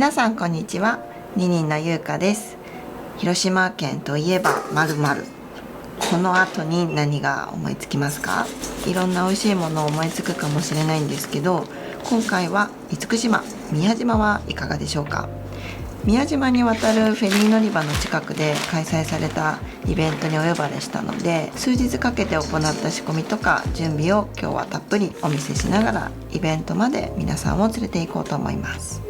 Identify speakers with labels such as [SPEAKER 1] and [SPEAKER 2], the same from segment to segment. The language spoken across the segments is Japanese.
[SPEAKER 1] 皆さんこんにちは。二人のゆうかです。広島県といえば〇〇。この後に何が思いつきますか？いろんな美味しいものを思いつくかもしれないんですけど、今回は厳島、宮島はいかがでしょうか？宮島に渡るフェリー乗り場の近くで開催されたイベントにお呼ばれしたので、数日かけて行った仕込みとか準備を今日はたっぷりお見せしながら、イベントまで皆さんを連れて行こうと思います。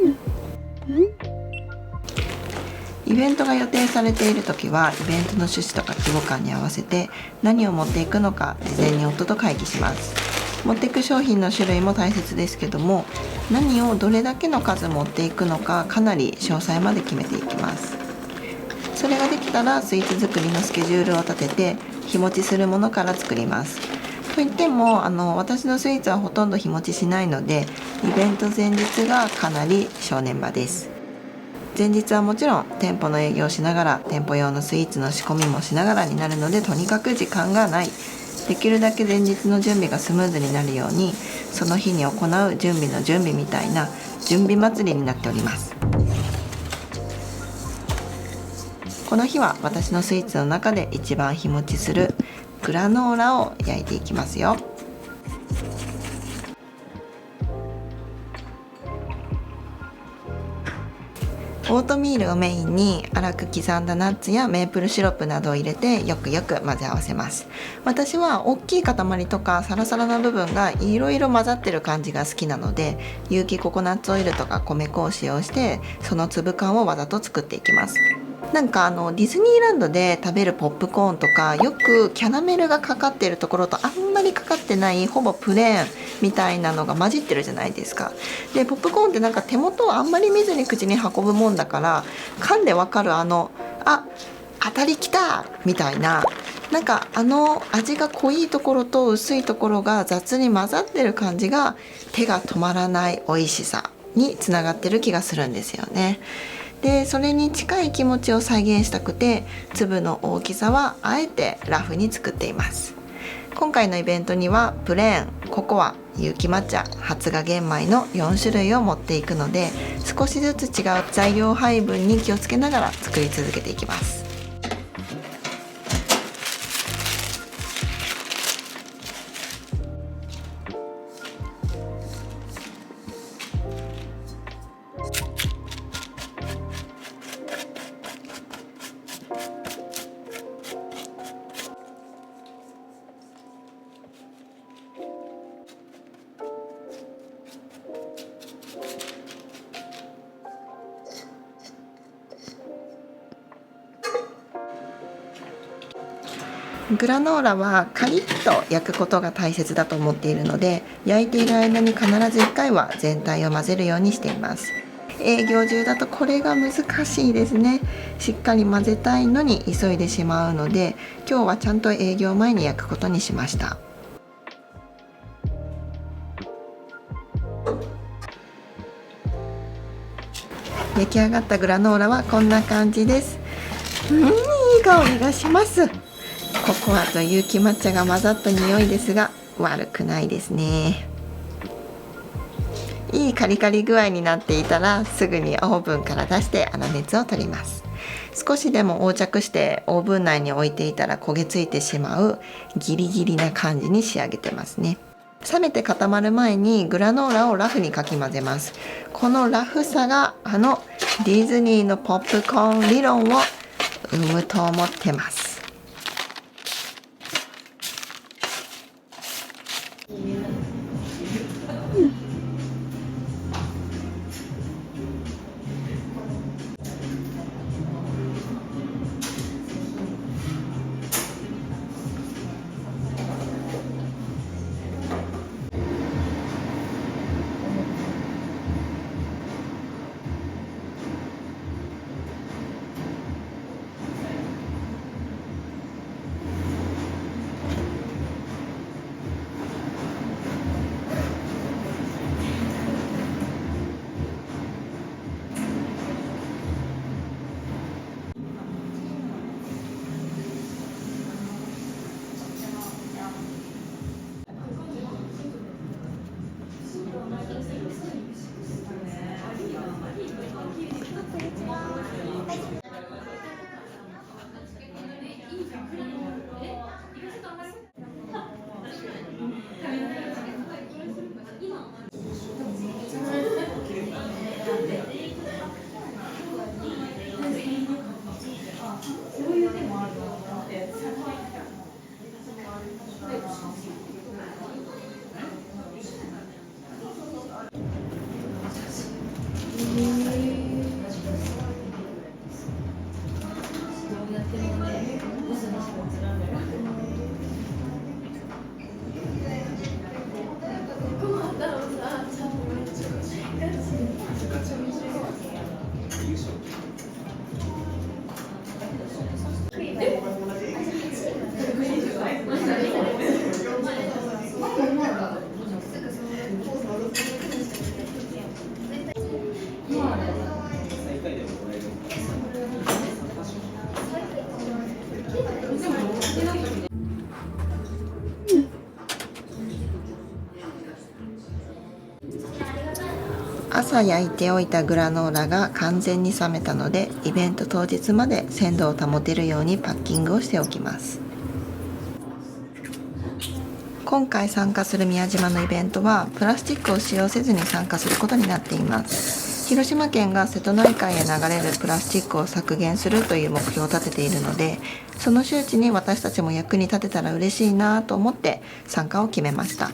[SPEAKER 1] イベントが予定されている時は、イベントの趣旨とか規模感に合わせて何を持っていくのか事前に夫と会議します。持っていく商品の種類も大切ですけども、何をどれだけの数持っていくのかかなり詳細まで決めていきます。それができたらスイーツ作りのスケジュールを立てて、日持ちするものから作ります。といっても私のスイーツはほとんど日持ちしないので、イベント前日がかなり正念場です。前日はもちろん店舗の営業をしながら、店舗用のスイーツの仕込みもしながらになるので、とにかく時間がない。できるだけ前日の準備がスムーズになるように、その日に行う準備の準備みたいな準備祭りになっております。この日は私のスイーツの中で一番日持ちするグラノーラを焼いていきますよ。オートミールをメインに粗く刻んだナッツやメープルシロップなどを入れてよくよく混ぜ合わせます。私は大きい塊とかサラサラな部分がいろいろ混ざってる感じが好きなので、有機ココナッツオイルとか米粉を使用して、その粒感をわざと作っていきます。なんかディズニーランドで食べるポップコーンとか、よくキャラメルがかかっているところとあんまりかかってない、ほぼプレーンみたいなのが混じってるじゃないですか。でポップコーンってなんか手元をあんまり見ずに口に運ぶもんだから、噛んでわかる当たりきたみたいな、なんか味が濃いところと薄いところが雑に混ざってる感じが、手が止まらない美味しさにつながってる気がするんですよね。でそれに近い気持ちを再現したくて、粒の大きさはあえてラフに作っています。今回のイベントにはプレーン、ココア、有機抹茶、発芽玄米の4種類を持っていくので、少しずつ違う材料配分に気をつけながら作り続けていきます。グラノーラはカリッと焼くことが大切だと思っているので、焼いている間に必ず1回は全体を混ぜるようにしています。営業中だとこれが難しいですね。しっかり混ぜたいのに急いでしまうので、今日はちゃんと営業前に焼くことにしました。出来上がったグラノーラはこんな感じです。いい香りがします。ココアと有機抹茶が混ざった匂いですが、悪くないですね。いいカリカリ具合になっていたら、すぐにオーブンから出して粗熱を取ります。少しでも横着してオーブン内に置いていたら焦げついてしまうギリギリな感じに仕上げてますね。冷めて固まる前にグラノーラをラフにかき混ぜます。このラフさがディズニーのポップコーン理論を生むと思ってます。朝焼いておいたグラノーラが完全に冷めたので、イベント当日まで鮮度を保てるようにパッキングをしておきます。今回参加する宮島のイベントはプラスチックを使用せずに参加することになっています。広島県が瀬戸内海へ流れるプラスチックを削減するという目標を立てているので、その周知に私たちも役に立てたら嬉しいなと思って参加を決めました。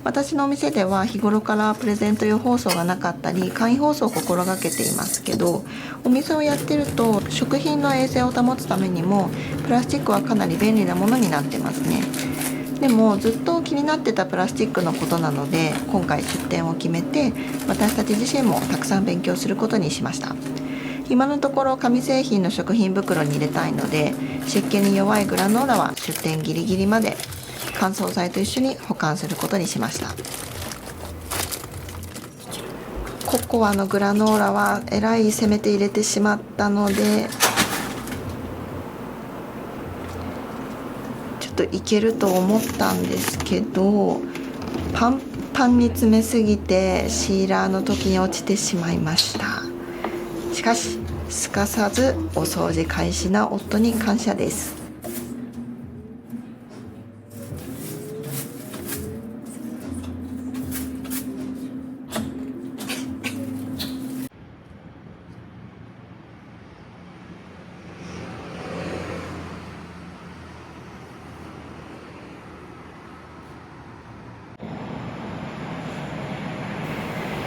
[SPEAKER 1] 私のお店では日頃からプレゼント用包装がなかったり簡易包装を心がけていますけど、お店をやってると食品の衛生を保つためにもプラスチックはかなり便利なものになってますね。でもずっと気になってたプラスチックのことなので、今回出店を決めて私たち自身もたくさん勉強することにしました。今のところ紙製品の食品袋に入れたいので、湿気に弱いグラノーラは出店ギリギリまで乾燥剤と一緒に保管することにしました。ココアのグラノーラはえらい攻めて入れてしまったので、いけると思ったんですけど、パンパンに詰めすぎてシーラーの時に落ちてしまいました。しかしすかさずお掃除開始な夫に感謝です。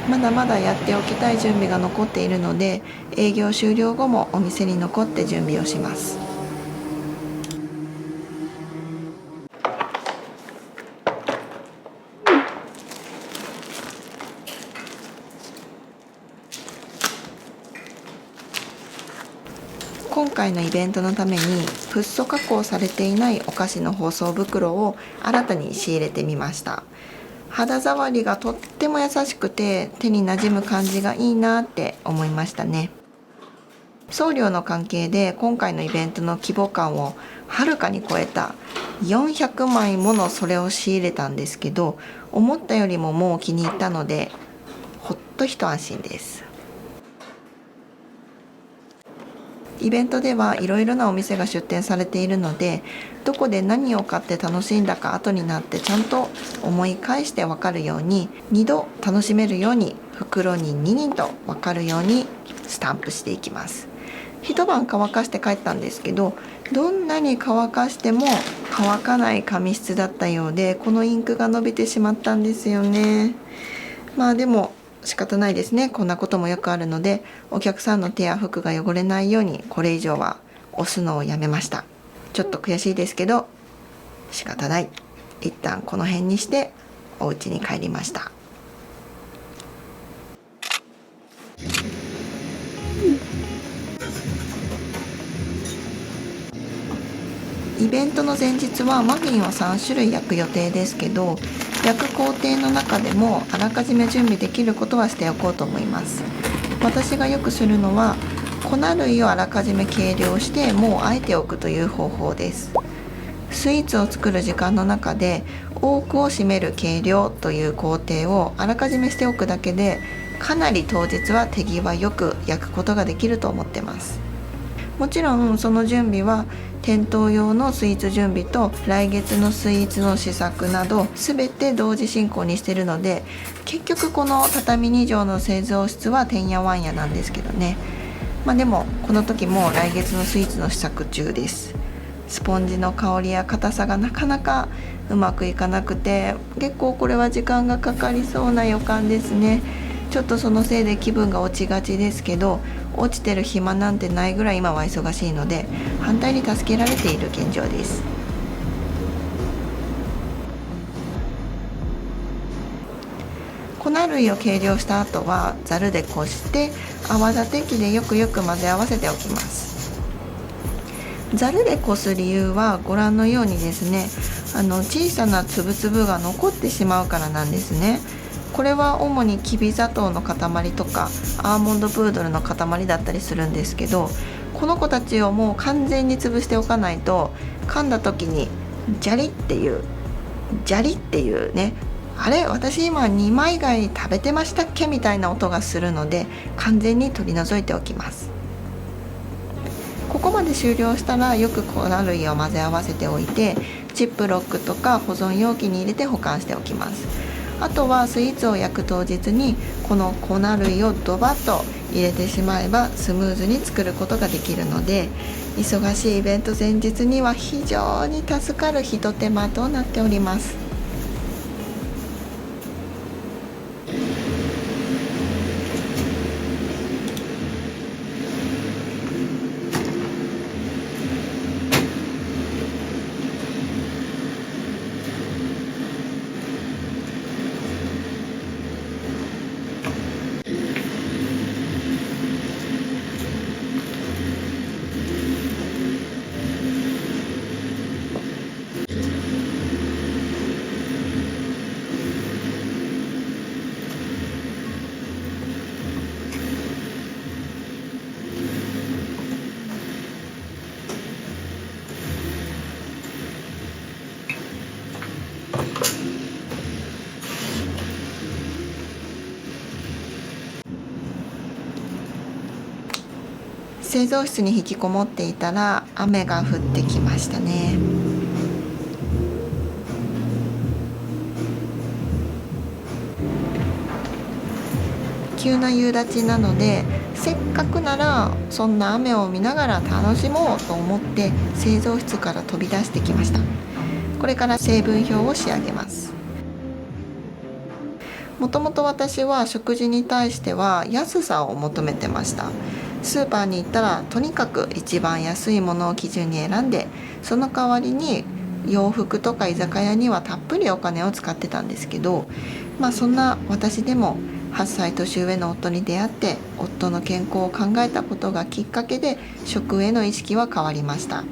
[SPEAKER 1] まだまだやっておきたい準備が残っているので、営業終了後もお店に残って準備をします。今回のイベントのためにフッ素加工されていないお菓子の包装袋を新たに仕入れてみました。肌触りがとっても優しくて手に馴染む感じがいいなって思いましたね。送料の関係で今回のイベントの規模感をはるかに超えた400枚ものそれを仕入れたんですけど、思ったよりももう気に入ったのでほっと一安心です。イベントではいろいろなお店が出店されているので、どこで何を買って楽しんだか後になってちゃんと思い返して分かるように、2度楽しめるように袋に2人と分かるようにスタンプしていきます。一晩乾かして帰ったんですけど、どんなに乾かしても乾かない紙質だったようで、このインクが伸びてしまったんですよね。でも仕方ないですね。こんなこともよくあるので、お客さんの手や服が汚れないようにこれ以上は押すのをやめました。ちょっと悔しいですけど仕方ない。一旦この辺にしてお家に帰りました。イベントの前日はマフィンを3種類焼く予定ですけど、焼く工程の中でもあらかじめ準備できることはしておこうと思います。私がよくするのは粉類をあらかじめ計量してもうあえておくという方法です。スイーツを作る時間の中で多くを占める計量という工程をあらかじめしておくだけで、かなり当日は手際よく焼くことができると思ってます。もちろんその準備は店頭用のスイーツ準備と来月のスイーツの試作など全て同時進行にしているので、結局この畳2畳の製造室はてんやわんやなんですけどね。でもこの時も来月のスイーツの試作中です。スポンジの香りや硬さがなかなかうまくいかなくて、結構これは時間がかかりそうな予感ですね。ちょっとそのせいで気分が落ちがちですけど、落ちてる暇なんてないぐらい今は忙しいので、反対に助けられている現状です。粉類を計量した後はざるでこして泡立て器でよくよく混ぜ合わせておきます。ざるでこす理由はご覧のようにですね、小さな粒々が残ってしまうからなんですね。これは主にきび砂糖の塊とかアーモンドプードルの塊だったりするんですけど、この子たちをもう完全に潰しておかないと、噛んだ時にジャリっていうねあれ私今二枚貝食べてましたっけみたいな音がするので、完全に取り除いておきます。ここまで終了したら、よく粉類を混ぜ合わせておいて、ジップロックとか保存容器に入れて保管しておきます。あとはスイーツを焼く当日にこの粉類をドバッと入れてしまえばスムーズに作ることができるので、忙しいイベント前日には非常に助かるひと手間となっております。製造室に引きこもっていたら雨が降ってきましたね。急な夕立なので、せっかくならそんな雨を見ながら楽しもうと思って製造室から飛び出してきました。これから成分表を仕上げます。もともと私は食事に対しては安さを求めてました。スーパーに行ったらとにかく一番安いものを基準に選んで、その代わりに洋服とか居酒屋にはたっぷりお金を使ってたんですけど、そんな私でも8歳年上の夫に出会って、夫の健康を考えたことがきっかけで食への意識は変わりました。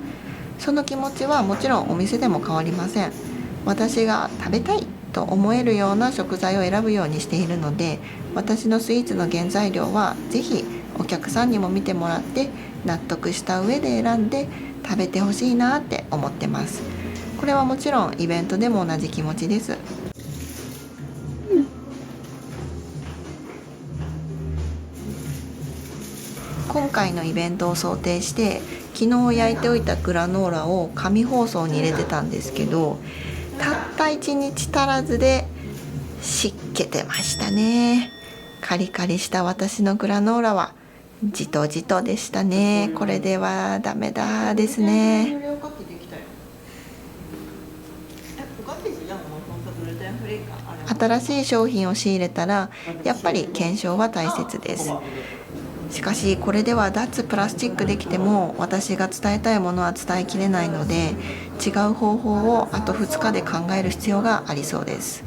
[SPEAKER 1] その気持ちはもちろんお店でも変わりません。私が食べたいと思えるような食材を選ぶようにしているので、私のスイーツの原材料はぜひお客さんにも見てもらって納得した上で選んで食べてほしいなって思ってます。これはもちろんイベントでも同じ気持ちです。今回のイベントを想定して昨日焼いておいたグラノーラを紙包装に入れてたんですけど、たった1日足らずで湿気てましたね。カリカリした私のグラノーラはじとじとでしたね。これではダメだですね。新しい商品を仕入れたらやっぱり検証は大切です。しかしこれでは脱プラスチックできても私が伝えたいものは伝えきれないので、違う方法をあと2日で考える必要がありそうです。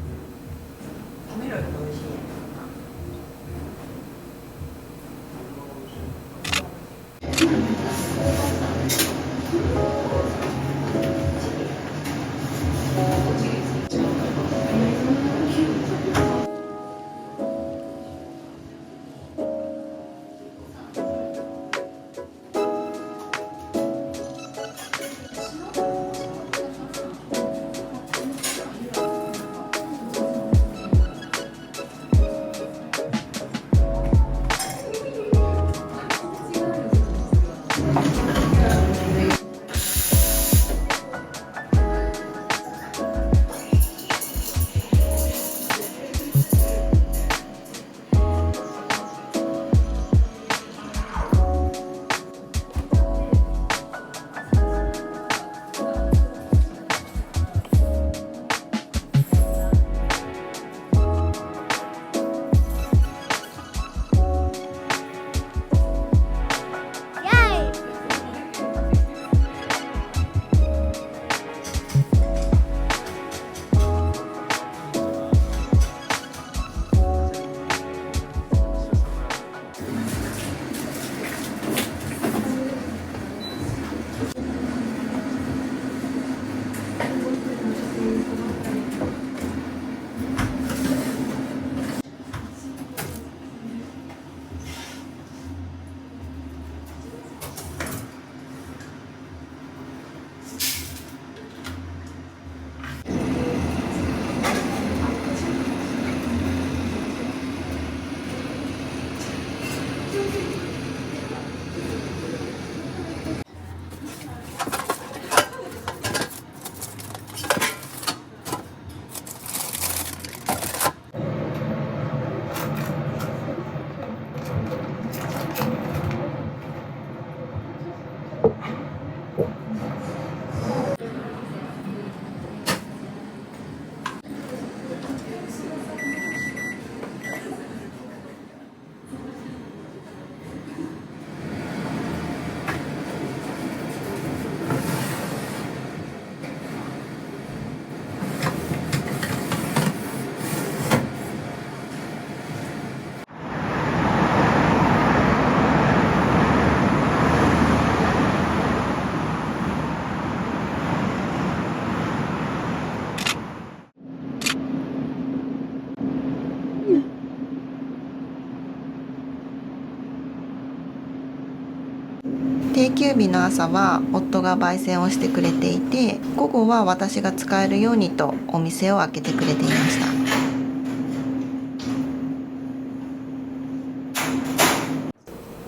[SPEAKER 1] 休日の朝は夫が焙煎をしてくれていて、午後は私が使えるようにとお店を開けてくれていました。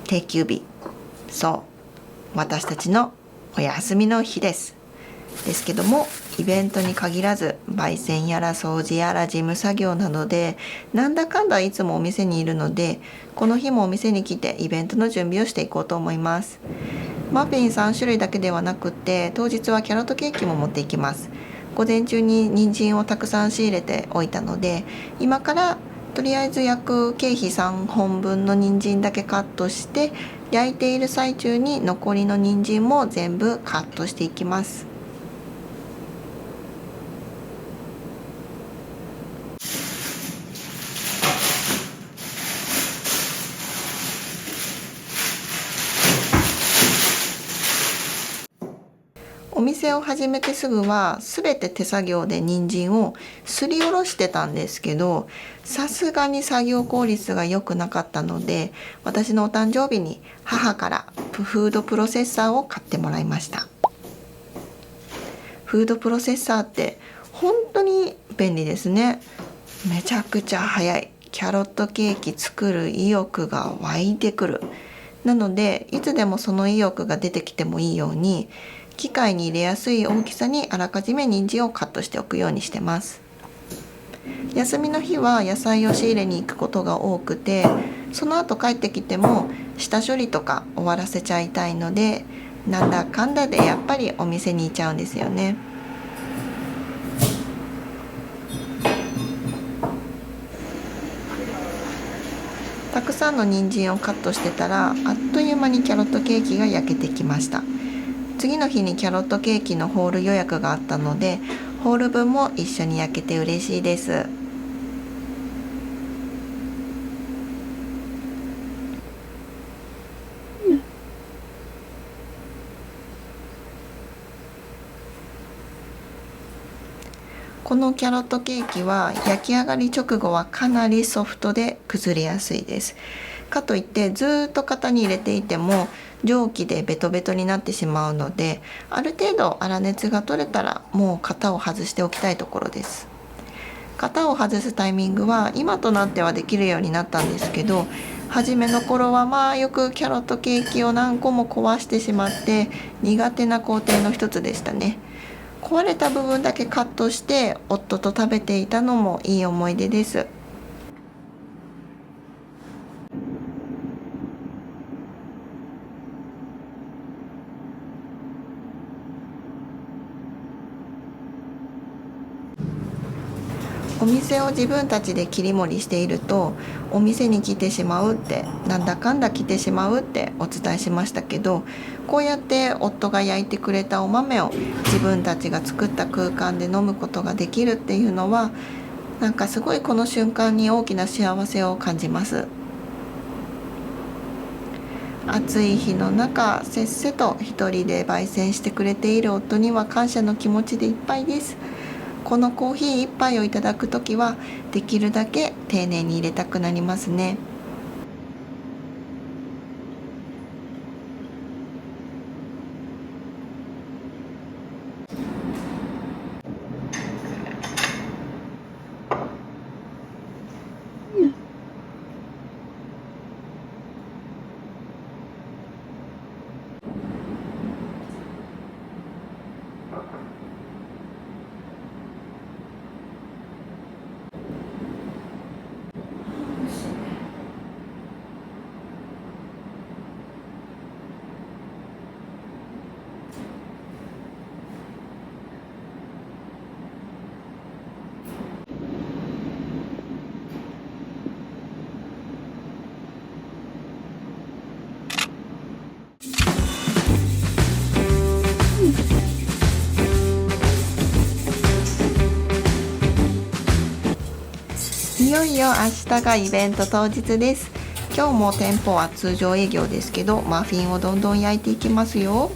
[SPEAKER 1] 定休日、そう私たちのお休みの日ですけども、イベントに限らず焙煎やら掃除やら事務作業などでなんだかんだいつもお店にいるので、この日もお店に来てイベントの準備をしていこうと思います。マフィン3種類だけではなくって、当日はキャロットケーキも持っていきます。午前中に人参をたくさん仕入れておいたので、今からとりあえず焼く経費3本分の人参だけカットして、焼いている最中に残りの人参も全部カットしていきます。お店を始めてすぐは全て手作業で人参をすりおろしてたんですけど、さすがに作業効率が良くなかったので、私のお誕生日に母からフードプロセッサーを買ってもらいました。フードプロセッサーって本当に便利ですね。めちゃくちゃ早い。キャロットケーキ作る意欲が湧いてくる。なのでいつでもその意欲が出てきてもいいように、機械に入れやすい大きさにあらかじめ人参をカットしておくようにしてます。休みの日は野菜を仕入れに行くことが多くて、その後帰ってきても下処理とか終わらせちゃいたいので、なんだかんだでやっぱりお店にいちゃうんですよね。たくさんの人参をカットしてたら、あっという間にキャロットケーキが焼けてきました。次の日にキャロットケーキのホール予約があったので、ホール分も一緒に焼けて嬉しいです。このキャロットケーキは焼き上がり直後はかなりソフトで崩れやすいです。かといってずっと型に入れていても蒸気でベトベトになってしまうので、ある程度粗熱が取れたらもう型を外しておきたいところです。型を外すタイミングは今となってはできるようになったんですけど、初めの頃はよくキャロットケーキを何個も壊してしまって苦手な工程の一つでしたね。壊れた部分だけカットして夫と食べていたのもいい思い出です。お店を自分たちで切り盛りしていると、お店に来てしまうって、なんだかんだ来てしまうってお伝えしましたけど、こうやって夫が焼いてくれたお豆を自分たちが作った空間で飲むことができるっていうのは、なんかすごいこの瞬間に大きな幸せを感じます。暑い日の中、せっせと一人で焙煎してくれている夫には感謝の気持ちでいっぱいです。このコーヒー一杯をいただくときはできるだけ丁寧に入れたくなりますね。いよいよ明日がイベント当日です。今日も店舗は通常営業ですけど、マフィンをどんどん焼いていきますよ。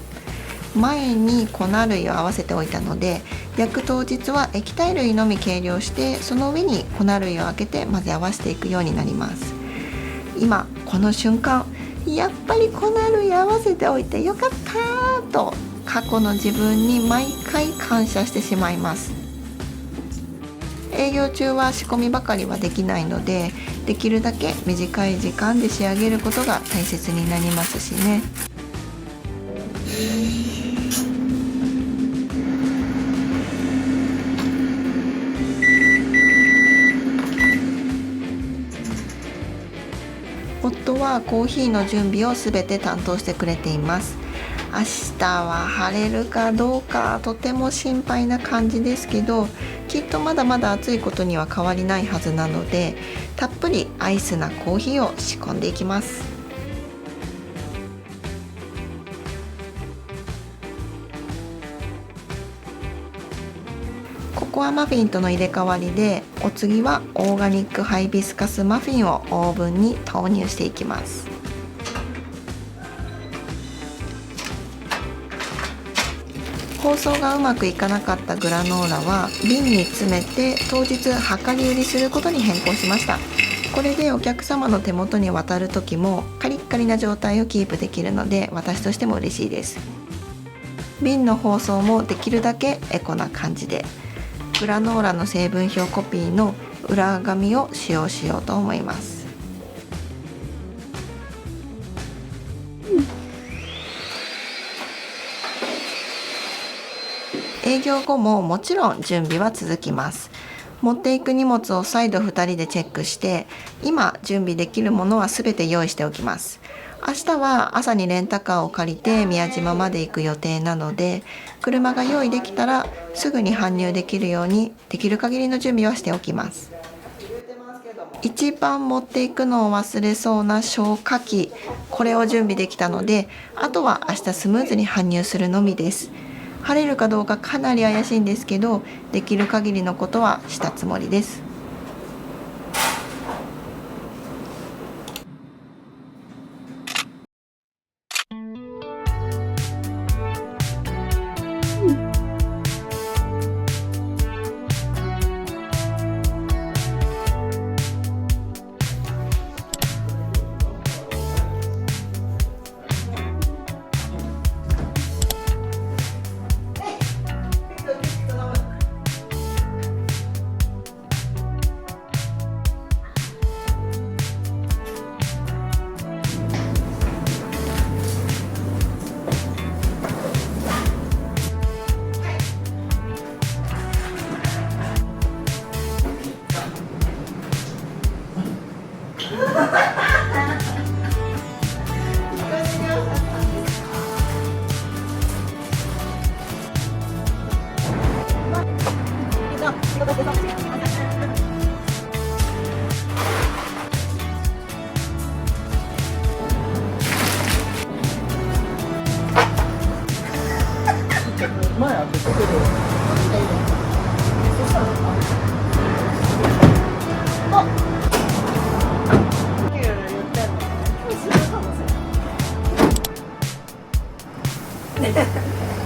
[SPEAKER 1] 前に粉類を合わせておいたので、焼く当日は液体類のみ計量して、その上に粉類を開けて混ぜ合わせていくようになります。今この瞬間、やっぱり粉類合わせておいてよかったと過去の自分に毎回感謝してしまいます。営業中は仕込みばかりはできないので、できるだけ短い時間で仕上げることが大切になりますしね。夫はコーヒーの準備をすべて担当してくれています。明日は晴れるかどうかとても心配な感じですけど、きっとまだまだ暑いことには変わりないはずなので、たっぷりアイスなコーヒーを仕込んでいきます。ココアマフィンとの入れ替わりで、お次はオーガニックハイビスカスマフィンをオーブンに投入していきます。包装がうまくいかなかったグラノーラは瓶に詰めて当日量り売りすることに変更しました。これでお客様の手元に渡る時もカリッカリな状態をキープできるので、私としても嬉しいです。瓶の包装もできるだけエコな感じで、グラノーラの成分表コピーの裏紙を使用しようと思います。営業後ももちろん準備は続きます。持っていく荷物を再度2人でチェックして、今準備できるものは全て用意しておきます。明日は朝にレンタカーを借りて宮島まで行く予定なので、車が用意できたらすぐに搬入できるようにできる限りの準備はしておきます。一番持っていくのを忘れそうな消火器、これを準備できたので、あとは明日スムーズに搬入するのみです。晴れるかどうかかなり怪しいんですけど、できる限りのことはしたつもりです。
[SPEAKER 2] 前開けてくる。そしたら言ってんの。今日するかもしれない。